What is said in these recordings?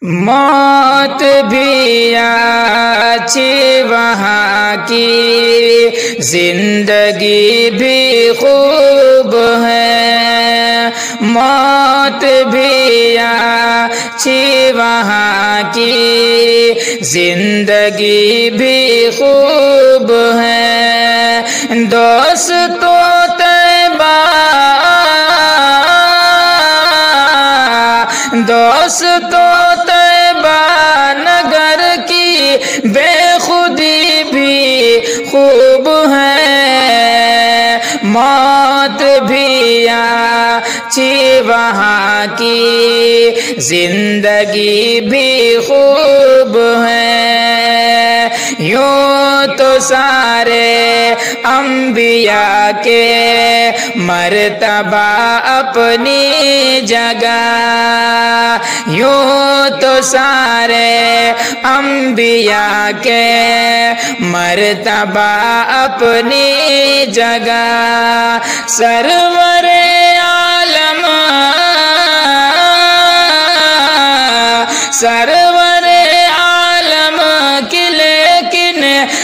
موت بھی اچھی وہاں کی، زندگی بھی خوب ہے، موت بھی اچھی وہاں کی، زندگی بھی خوب ہے، دوستو طیبہ دوستو طیبہ نگر کی بے خودی بھی خوب ہے، موت بھی اچھی وہاں کی، زندگی بھی خوب ہے، یوں تو سارے انبیاء کے مرتبہ اپنی جگہ، یوں تو سارے انبیاء کے مرتبہ اپنی جگہ، سرور عالم سرور عالم کی لیکن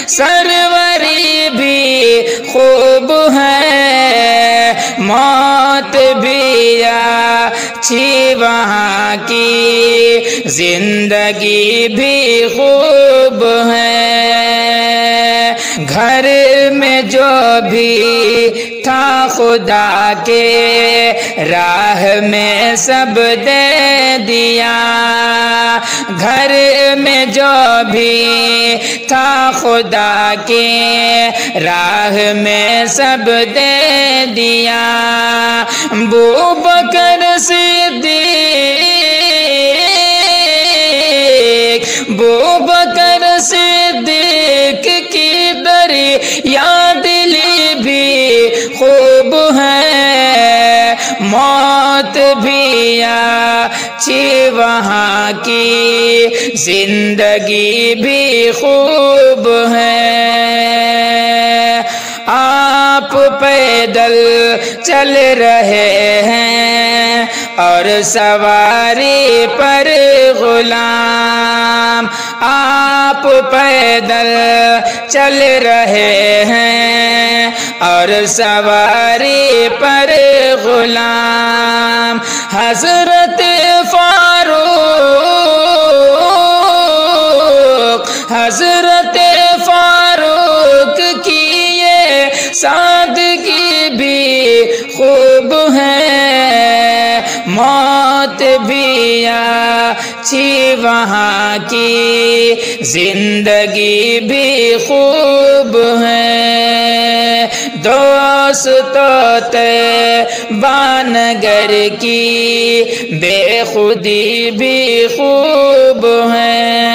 سروری بھی خوب ہے، موت بھی اچھی وہاں کی، زندگی بھی خوب ہے، گھر میں جو بھی تھا خدا کے راہ میں سب دے دیا، گھر میں جو بھی تھا خدا کے راہ میں سب دے دیا، ابوبکر صدیق ابوبکر صدیق کی دریا دلی بھی خوب ہے، موت بھی اچھی وہاں کی، زندگی بھی خوب ہے، آپ پیدل چل رہے ہیں اور سواری پر غلام، آپ پیدل چل رہے ہیں اور سواری پر غلام، حضرت حضرت فاروق کی یہ سادگی بھی خوب ہے، موت بھی اچھی وہاں کی، زندگی بھی خوب ہے، دوستو طیبہ نگر کی بے خودی بھی خوب ہے،